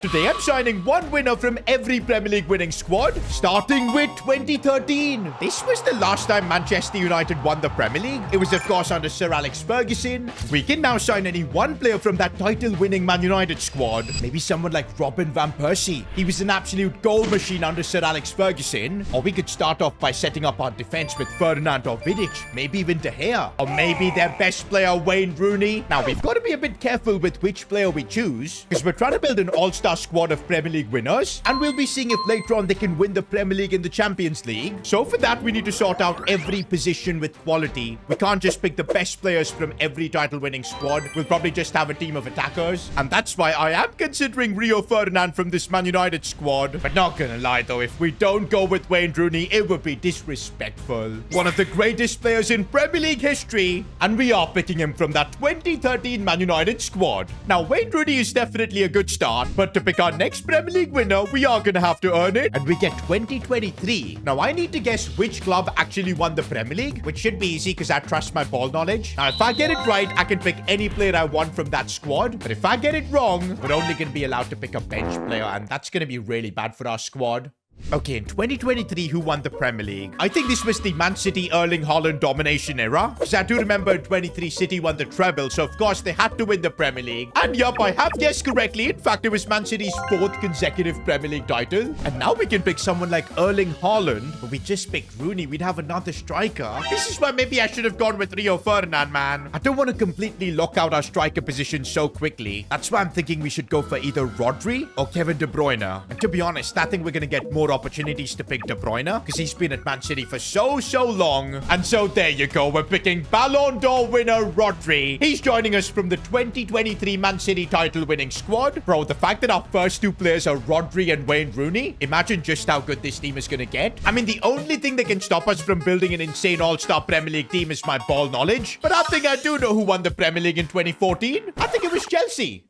Today, I'm signing one winner from every Premier League winning squad, starting with 2013. This was the last time Manchester United won the Premier League. It was, of course, under Sir Alex Ferguson. We can now sign any one player from that title-winning Man United squad. Maybe someone like Robin van Persie. He was an absolute goal machine under Sir Alex Ferguson. Or we could start off by setting up our defense with Ferdinand or Vidic, maybe even De Gea. Or maybe their best player, Wayne Rooney. Now, we've got to be a bit careful with which player we choose, because we're trying to build an all-star squad of Premier League winners, and we'll be seeing if later on they can win the Premier League and the Champions League. So for that, we need to sort out every position with quality. We can't just pick the best players from every title-winning squad. We'll probably just have a team of attackers, and that's why I am considering Rio Ferdinand from this Man United squad. But not gonna lie though, if we don't go with Wayne Rooney, it would be disrespectful. One of the greatest players in Premier League history, and we are picking him from that 2013 Man United squad. Now, Wayne Rooney is definitely a good start, but to pick our next Premier League winner, we are gonna have to earn it, and we get 2023. Now, I need to guess which club actually won the Premier League, which should be easy because I trust my ball knowledge. Now, if I get it right, I can pick any player I want from that squad, but if I get it wrong, we're only gonna be allowed to pick a bench player, and that's gonna be really bad for our squad. Okay, in 2023, who won the Premier League? I think this was the Man City Erling Haaland domination era, because I do remember in 23 City won the treble, so of course they had to win the Premier League. And yup, I have guessed correctly. In fact, it was Man City's 4th consecutive Premier League title. And now we can pick someone like Erling Haaland, but we just picked Rooney. We'd have another striker. This is why maybe I should have gone with Rio Ferdinand, man. I don't want to completely lock out our striker position so quickly. That's why I'm thinking we should go for either Rodri or Kevin De Bruyne. And to be honest, I think we're going to get more opportunities to pick De Bruyne because he's been at Man City for so long. And so there you go. We're picking Ballon d'Or winner Rodri. He's joining us from the 2023 Man City title winning squad. Bro, the fact that our first two players are Rodri and Wayne Rooney, imagine just how good this team is going to get. I mean, the only thing that can stop us from building an insane all-star Premier League team is my ball knowledge. But I think I do know who won the Premier League in 2014. I think it was Chelsea.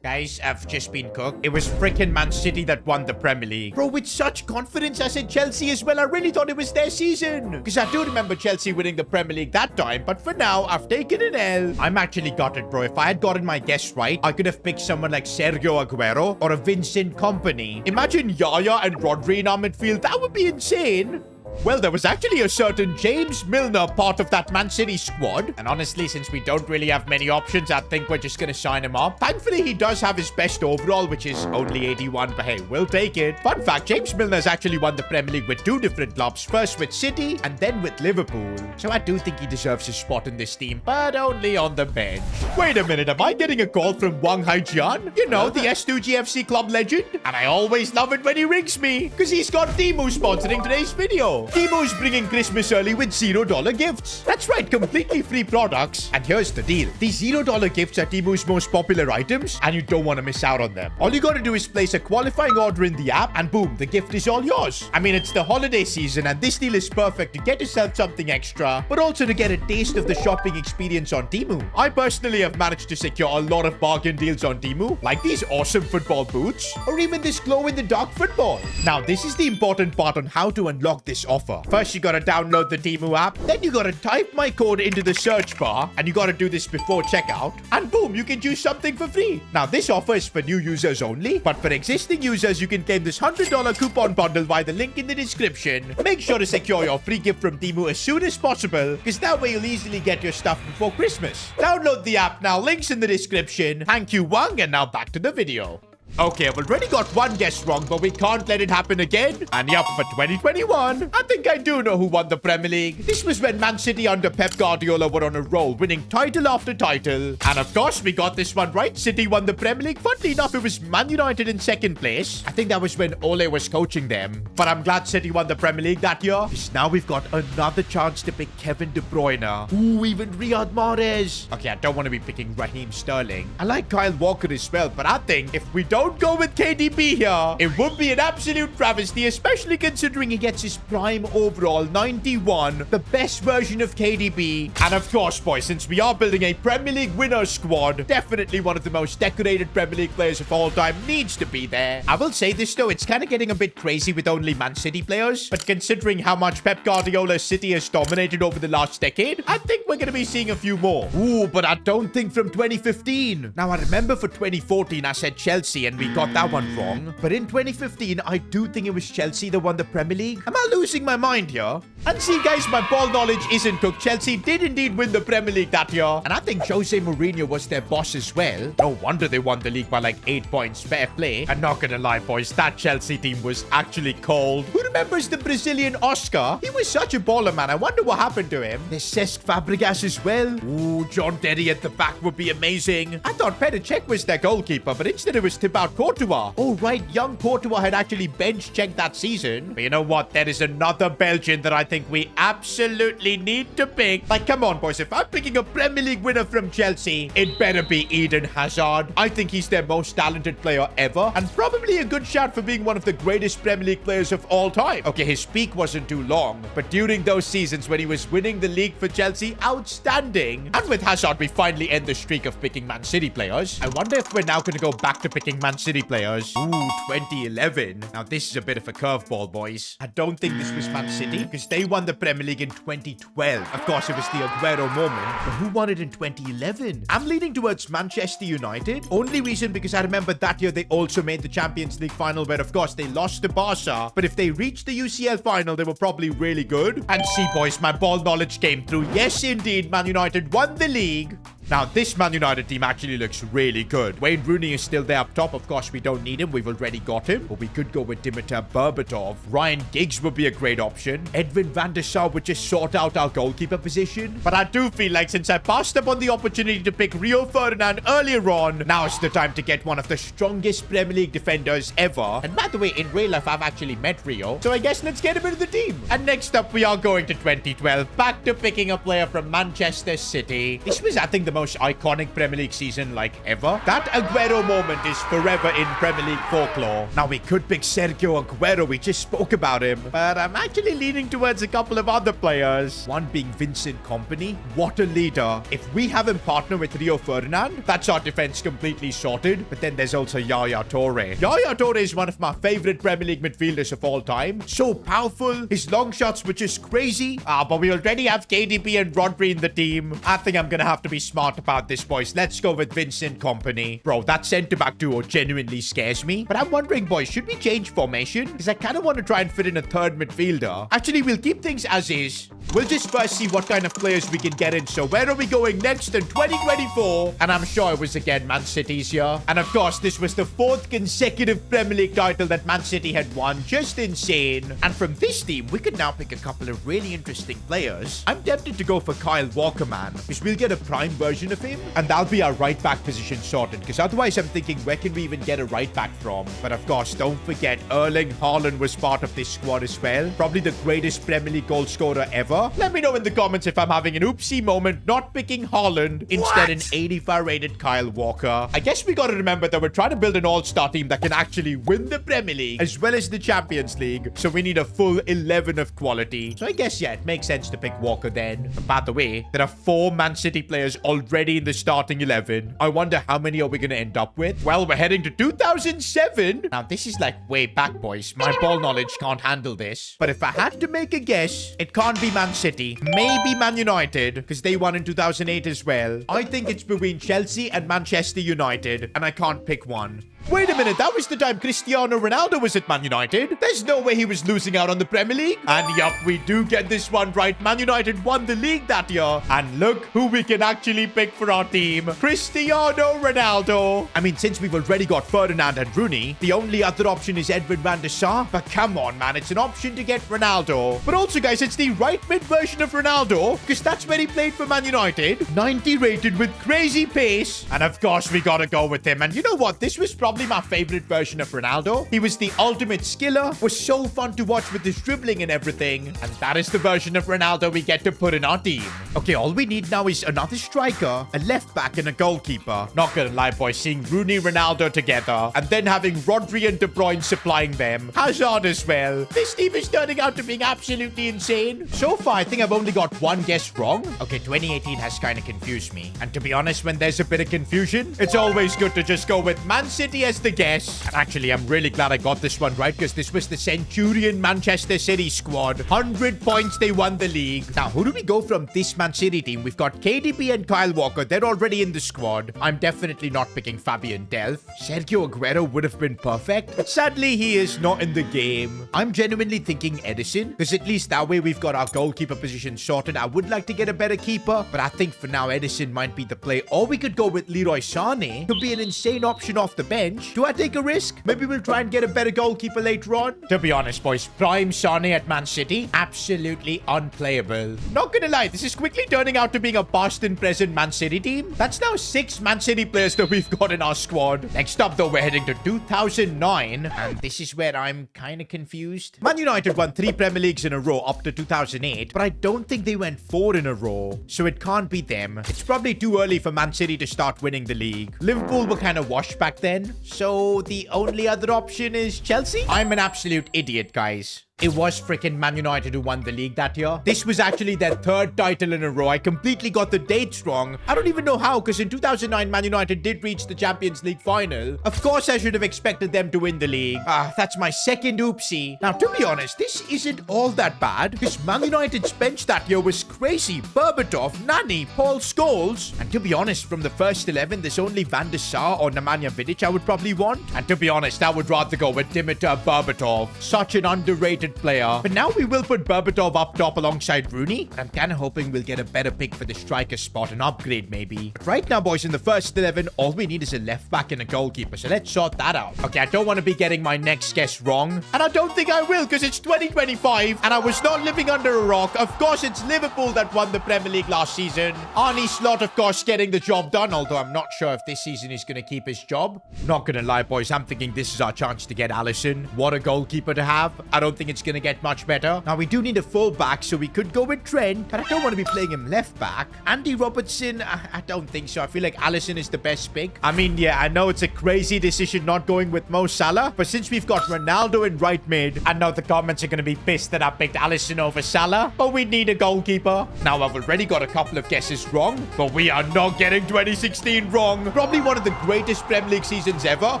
Guys, I've just been cooked. It was freaking Man City that won the Premier League. Bro, with such confidence, I said Chelsea as well. I really thought it was their season. Because I do remember Chelsea winning the Premier League that time. But for now, I've taken an L. I'm actually gutted, bro. If I had gotten my guess right, I could have picked someone like Sergio Aguero or a Vincent Kompany. Imagine Yaya and Rodri in our midfield. That would be insane. Well, there was actually a certain James Milner part of that Man City squad. And honestly, since we don't really have many options, I think we're just going to sign him up. Thankfully, he does have his best overall, which is only 81. But hey, we'll take it. Fun fact, James Milner has actually won the Premier League with 2 different clubs. First with City and then with Liverpool. So I do think he deserves a spot in this team, but only on the bench. Wait a minute, am I getting a call from Wang Haijian? You know, the S2GFC club legend? And I always love it when he rings me, because he's got TEMU sponsoring today's video. TEMU's bringing Christmas early with $0 gifts. That's right, completely free products. And here's the deal. These $0 gifts are TEMU's most popular items, and you don't want to miss out on them. All you gotta do is place a qualifying order in the app, and boom, the gift is all yours. I mean, it's the holiday season, and this deal is perfect to get yourself something extra, but also to get a taste of the shopping experience on TEMU. I personally have managed to secure a lot of bargain deals on TEMU, like these awesome football boots, or even this glow-in-the-dark football. Now, this is the important part on how to unlock this offer. First, you gotta download the TEMU app. Then you gotta type my code into the search bar. And you gotta do this before checkout. And boom, you can choose something for free. Now, this offer is for new users only. But for existing users, you can claim this $100 coupon bundle via the link in the description. Make sure to secure your free gift from TEMU as soon as possible, because that way you'll easily get your stuff before Christmas. Download the app now. Links in the description. Thank you, Wang. And now back to the video. Okay, I've already got one guess wrong, but we can't let it happen again. And yup, for 2021, I think I do know who won the Premier League. This was when Man City under Pep Guardiola were on a roll, winning title after title. And of course, we got this one right. City won the Premier League. Funnily enough, it was Man United in 2nd place. I think that was when Ole was coaching them. But I'm glad City won the Premier League that year, because now we've got another chance to pick Kevin De Bruyne. Ooh, even Riyad Mahrez. Okay, I don't want to be picking Raheem Sterling. I like Kyle Walker as well, but I think if we don't go with KDB here, it would be an absolute travesty, especially considering he gets his prime overall 91, the best version of KDB. And of course, boys, since we are building a Premier League winner squad, definitely one of the most decorated Premier League players of all time needs to be there. I will say this though, it's kind of getting a bit crazy with only Man City players, but considering how much Pep Guardiola's City has dominated over the last decade, I think we're going to be seeing a few more. Ooh, but I don't think from 2015. Now, I remember for 2014, I said Chelsea, and and we got that one wrong. But in 2015, I do think it was Chelsea that won the Premier League. Am I losing my mind here? And see, guys, my ball knowledge isn't cooked. Chelsea did indeed win the Premier League that year. And I think Jose Mourinho was their boss as well. No wonder they won the league by like 8 points. Fair play. And not gonna lie, boys, that Chelsea team was actually cold. Who remembers the Brazilian Oscar? He was such a baller, man. I wonder what happened to him. There's Cesc Fabregas as well. Ooh, John Terry at the back would be amazing. I thought Petr Cech was their goalkeeper, but instead it was Thibaut Courtois. Oh, right. Young Courtois had actually bench-checked that season. But you know what? There is another Belgian that I think we absolutely need to pick. Like, come on, boys. If I'm picking a Premier League winner from Chelsea, it better be Eden Hazard. I think he's their most talented player ever, and probably a good shout for being one of the greatest Premier League players of all time. Okay, his peak wasn't too long, but during those seasons when he was winning the league for Chelsea, outstanding. And with Hazard, we finally end the streak of picking Man City players. I wonder if we're now going to go back to picking Man City players. Ooh, 2011. Now, this is a bit of a curveball, boys. I don't think this was Man City, because they won the Premier League in 2012. Of course, it was the Aguero moment, but who won it in 2011? I'm leaning towards Manchester United. Only reason because I remember that year they also made the Champions League final, where of course they lost to Barca. But if they reached the UCL final, they were probably really good. And see, boys, my ball knowledge came through. Yes, indeed, Man United won the league. Now, this Man United team actually looks really good. Wayne Rooney is still there up top. Of course, we don't need him. We've already got him. But we could go with Dimitar Berbatov. Ryan Giggs would be a great option. Edwin van der Sar would just sort out our goalkeeper position. But I do feel like since I passed up on the opportunity to pick Rio Ferdinand earlier on, now is the time to get one of the strongest Premier League defenders ever. And by the way, in real life, I've actually met Rio. So I guess let's get him into the team. And next up, we are going to 2012. Back to picking a player from Manchester City. This was, I think, the most iconic Premier League season like ever. That Aguero moment is forever in Premier League folklore. Now, we could pick Sergio Aguero. We just spoke about him. But I'm actually leaning towards a couple of other players. One being Vincent Kompany. What a leader. If we have him partner with Rio Ferdinand, that's our defense completely sorted. But then there's also Yaya Toure. Yaya Toure is one of my favorite Premier League midfielders of all time. So powerful. His long shots were just crazy. But we already have KDB and Rodri in the team. I think I'm gonna have to be smart about this, boys. Let's go with Vincent Kompany. Bro, that centre-back duo genuinely scares me. But I'm wondering, boys, should we change formation? Because I kind of want to try and fit in a third midfielder. Actually, we'll keep things as is. We'll just first see what kind of players we can get in. So where are we going next in 2024? And I'm sure it was again Man City's year. And of course, this was the 4th consecutive Premier League title that Man City had won. Just insane. And from this team, we could now pick a couple of really interesting players. I'm tempted to go for Kyle Walker, man, because we'll get a prime version of him, and that'll be our right back position sorted, because otherwise I'm thinking, where can we even get a right back from? But of course, don't forget, Erling Haaland was part of this squad as well. Probably the greatest Premier League goal scorer ever. Let me know in the comments if I'm having an oopsie moment not picking Haaland, instead an 85 rated Kyle Walker. I guess we gotta remember that we're trying to build an all-star team that can actually win the Premier League as well as the Champions League, so we need a full 11 of quality. So I guess, yeah, it makes sense to pick Walker then. And by the way, there are 4 Man City players already in the starting 11. I wonder how many are we going to end up with? Well, we're heading to 2007. Now, this is like way back, boys. My ball knowledge can't handle this. But if I had to make a guess, it can't be Man City. Maybe Man United, because they won in 2008 as well. I think it's between Chelsea and Manchester United, and I can't pick one. Wait a minute, that was the time Cristiano Ronaldo was at Man United. There's no way he was losing out on the Premier League. And yup, we do get this one right. Man United won the league that year. And look who we can actually pick for our team. Cristiano Ronaldo. I mean, since we've already got Ferdinand and Rooney, the only other option is Edwin van der Sar. But come on, man, it's an option to get Ronaldo. But also, guys, it's the right mid version of Ronaldo, because that's where he played for Man United. 90 rated with crazy pace. And of course, we gotta go with him. And you know what? This was probably my favorite version of Ronaldo. He was the ultimate skiller, was so fun to watch with his dribbling and everything. And that is the version of Ronaldo we get to put in our team. Okay, all we need now is another striker, a left back, and a goalkeeper. Not gonna lie, boys, seeing Rooney, Ronaldo together, and then having Rodri and De Bruyne supplying them, Hazard as well. This team is turning out to being absolutely insane. So far, I think I've only got one guess wrong. Okay, 2018 has kind of confused me. And to be honest, when there's a bit of confusion, it's always good to just go with Man City City as the guess. And actually, I'm really glad I got this one right because this was the Centurion Manchester City squad. 100 points, they won the league. Now, who do we go from this Man City team? We've got KDB and Kyle Walker. They're already in the squad. I'm definitely not picking Fabian Delph. Sergio Aguero would have been perfect. Sadly, he is not in the game. I'm genuinely thinking Edison because at least that way we've got our goalkeeper position sorted. I would like to get a better keeper, but I think for now Edison might be the play. Or we could go with Leroy Sané. Could be an insane option off the bench. Do I take a risk? Maybe we'll try and get a better goalkeeper later on. To be honest, boys, prime Sané at Man City, absolutely unplayable. Not gonna lie, this is quickly turning out to being a past and present Man City team. That's now 6 Man City players that we've got in our squad. Next up, though, we're heading to 2009, and this is where I'm kind of confused. Man United won 3 Premier Leagues in a row up to 2008, but I don't think they went 4 in a row, so it can't be them. It's probably too early for Man City to start winning the league. Liverpool were kind of washed back then, so the only other option is Chelsea. I'm an absolute idiot, guys. It was freaking Man United who won the league that year. This was actually their 3rd title in a row. I completely got the dates wrong. I don't even know how, because in 2009, Man United did reach the Champions League final. Of course, I should have expected them to win the league. That's my second oopsie. Now, to be honest, this isn't all that bad, because Man United's bench that year was crazy. Berbatov, Nani, Paul Scholes. And to be honest, from the first 11, there's only Van der Sar or Nemanja Vidic I would probably want. And to be honest, I would rather go with Dimitar Berbatov. Such an underrated player. But now we will put Berbatov up top alongside Rooney. I'm kind of hoping we'll get a better pick for the striker spot, an upgrade maybe. But right now, boys, in the first 11, all we need is a left back and a goalkeeper. So let's sort that out. Okay, I don't want to be getting my next guess wrong. And I don't think I will because it's 2025 and I was not living under a rock. Of course, it's Liverpool that won the Premier League last season. Arne Slot, of course, getting the job done, although I'm not sure if this season he's going to keep his job. Not going to lie, boys, I'm thinking this is our chance to get Alisson. What a goalkeeper to have. I don't think it's going to get much better. Now, we do need a full back, so we could go with Trent, but I don't want to be playing him left back. Andy Robertson, I don't think so. I feel like Alisson is the best pick. I mean, yeah, I know it's a crazy decision not going with Mo Salah, but since we've got Ronaldo in right mid, I know the comments are going to be pissed that I picked Alisson over Salah, but we need a goalkeeper. Now, I've already got a couple of guesses wrong, but we are not getting 2016 wrong. Probably one of the greatest Premier League seasons ever.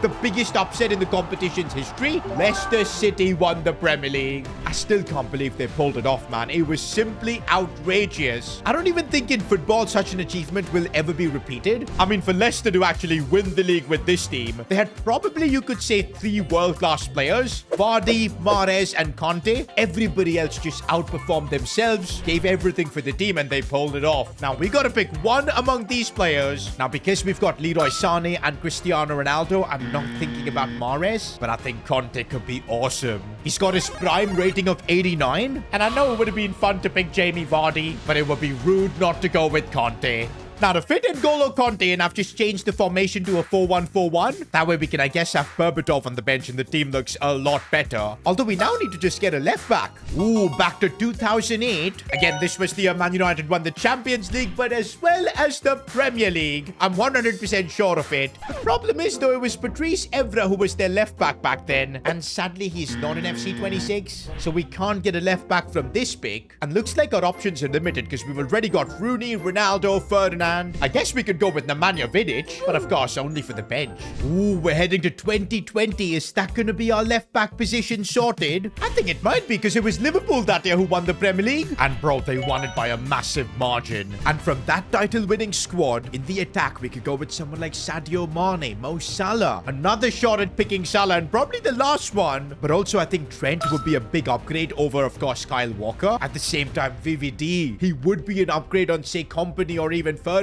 The biggest upset in the competition's history. Leicester City won the Premier League. I still can't believe they pulled it off, man. It was simply outrageous. I don't even think in football such an achievement will ever be repeated. I mean, for Leicester to actually win the league with this team, they had probably, you could say, 3 world-class players. Vardy, Mahrez, and Conte. Everybody else just outperformed themselves, gave everything for the team, and they pulled it off. Now, we got to pick one among these players. Now, because we've got Leroy Sané and Cristiano Ronaldo, I'm not thinking about Mahrez, but I think Conte could be awesome. He's got his prime rating of 89, and I know it would have been fun to pick Jamie Vardy, but it would be rude not to go with Conte. Now, to fit N'Golo Conte, and I've just changed the formation to a 4-1-4-1. That way we can, I guess, have Berbatov on the bench and the team looks a lot better. Although we now need to just get a left back. Ooh, back to 2008. Again, this was the year Man United won the Champions League, but as well as the Premier League. I'm 100% sure of it. The problem is, though, it was Patrice Evra who was their left back back then. And sadly, he's not in FC 26. So we can't get a left back from this pick. And looks like our options are limited because we've already got Rooney, Ronaldo, Ferdinand. I guess we could go with Nemanja Vidic, but of course only for the bench. Ooh, we're heading to 2020. Is that going to be our left back position sorted? I think it might be because it was Liverpool that year who won the Premier League. And bro, they won it by a massive margin. And from that title-winning squad, in the attack, we could go with someone like Sadio Mane, Mo Salah. Another shot at picking Salah, and probably the last one. But also, I think Trent would be a big upgrade over, of course, Kyle Walker. At the same time, VVD, he would be an upgrade on, say, Kompany or even Ferdinand.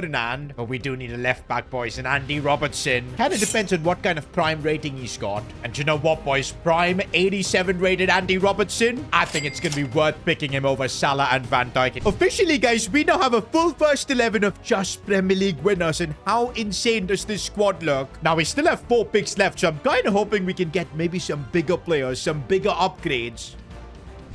But we do need a left back, boys, and Andy Robertson. Kind of depends on what kind of prime rating he's got. And you know what, boys? Prime 87 rated Andy Robertson. I think it's going to be worth picking him over Salah and Van Dijk. Officially, guys, we now have a full first 11 of just Premier League winners. And how insane does this squad look? Now, we still have 4 picks left, so I'm kind of hoping we can get maybe some bigger players, some bigger upgrades.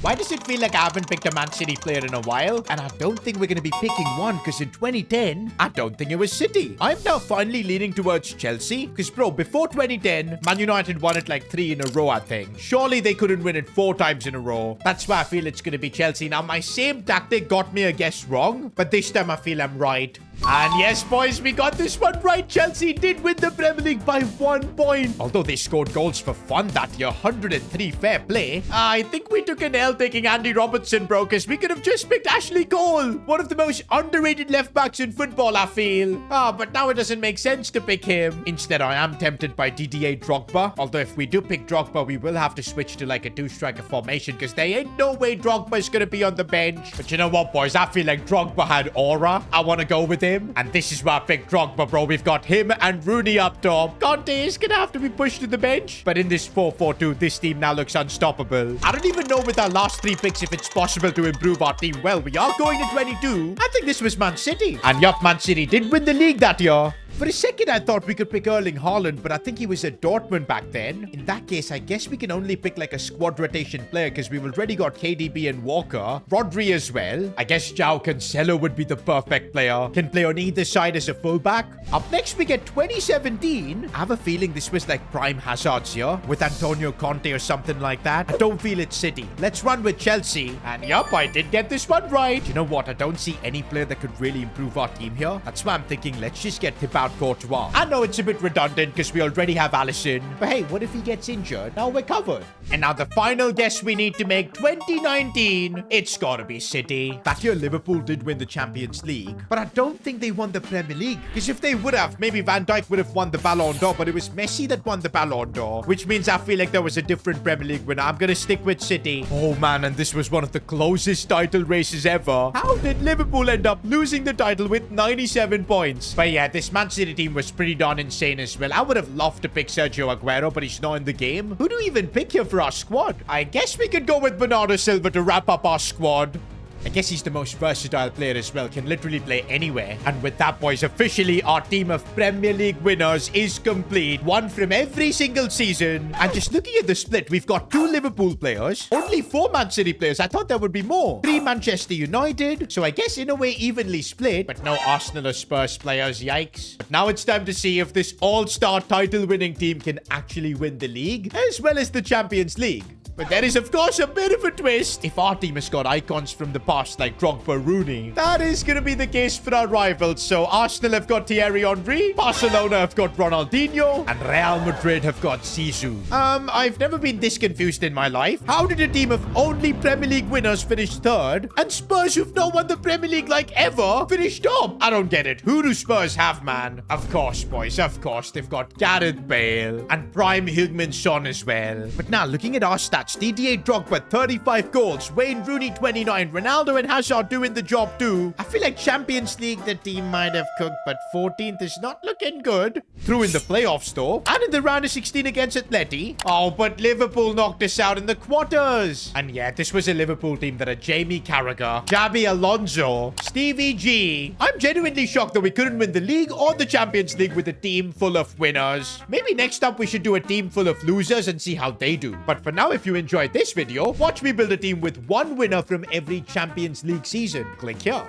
Why does it feel like I haven't picked a Man City player in a while? And I don't think we're going to be picking one because in 2010, I don't think it was City. I'm now finally leaning towards Chelsea because, bro, before 2010, Man United won it like 3 in a row, I think. Surely they couldn't win it 4 times in a row. That's why I feel it's going to be Chelsea. Now, my same tactic got me a guess wrong, but this time I feel I'm right. And yes, boys, we got this one right. Chelsea did win the Premier League by 1 point. Although they scored goals for fun that year, 103 fair play. I think we took an L taking Andy Robertson, bro, because we could have just picked Ashley Cole. One of the most underrated left backs in football, I feel. But now it doesn't make sense to pick him. Instead, I am tempted by Didier Drogba. Although if we do pick Drogba, we will have to switch to like a two-striker formation because there ain't no way Drogba's going to be on the bench. But you know what, boys? I feel like Drogba had aura. I want to go with him. And this is why I picked Drogba, bro. We've got him and Rooney up top. Conte is going to have to be pushed to the bench. But in this 4-4-2, this team now looks unstoppable. I don't even know with our last 3 picks if it's possible to improve our team. Well, we are going to 22. I think this was Man City. And yup, Man City did win the league that year. For a second, I thought we could pick Erling Haaland, but I think he was at Dortmund back then. In that case, I guess we can only pick like a squad rotation player because we've already got KDB and Walker. Rodri as well. I guess João Cancelo would be the perfect player. Can play on either side as a fullback. Up next, we get 2017. I have a feeling this was like prime Hazard's year with Antonio Conte or something like that. I don't feel it's City. Let's run with Chelsea. And yup, I did get this one right. You know what? I don't see any player that could really improve our team here. That's why I'm thinking let's just get Thibaut Courtois. I know it's a bit redundant because we already have Alisson. But hey, what if he gets injured? Now we're covered. And now the final guess we need to make, 2019. It's gotta be City. That year, Liverpool did win the Champions League. But I don't think they won the Premier League. Because if they would have, maybe Van Dijk would have won the Ballon d'Or. But it was Messi that won the Ballon d'Or. Which means I feel like there was a different Premier League winner. I'm gonna stick with City. Oh man, and this was one of the closest title races ever. How did Liverpool end up losing the title with 97 points? But yeah, this Man City team was pretty darn insane as well. I would have loved to pick Sergio Aguero, but he's not in the game. Who do we even pick here for our squad? I guess we could go with Bernardo Silva to wrap up our squad. I guess he's the most versatile player as well. Can literally play anywhere. And with that, boys, officially our team of Premier League winners is complete. One from every single season. And just looking at the split, we've got 2 Liverpool players. Only 4 Man City players. I thought there would be more. 3 Manchester United. So I guess in a way evenly split. But no Arsenal or Spurs players. Yikes. But now it's time to see if this all-star title-winning team can actually win the league. As well as the Champions League. But there is, of course, a bit of a twist. If our team has got icons from the past like Drogba, Rooney, that is going to be the case for our rivals. So Arsenal have got Thierry Henry, Barcelona have got Ronaldinho, and Real Madrid have got Zizou. I've never been this confused in my life. How did a team of only Premier League winners finish 3rd, and Spurs, who've not won the Premier League like ever, finish top? I don't get it. Who do Spurs have, man? Of course, boys, of course. They've got Gareth Bale and prime Heung-min Son as well. But now, looking at our stats, Didier Drogba 35 goals, Wayne Rooney 29, Ronaldo and Hazard doing the job too. I feel like Champions League the team might have cooked, but 14th is not looking good. Through in the playoffs though, and in the round of 16 against Atleti. Oh, but Liverpool knocked us out in the quarters. And yeah, this was a Liverpool team that had Jamie Carragher, Xabi Alonso, Stevie G. I'm genuinely shocked that we couldn't win the league or the Champions League with a team full of winners. Maybe next up we should do a team full of losers and see how they do. But for now, if you enjoyed this video, watch me build a team with 1 winner from every Champions League season. Click here.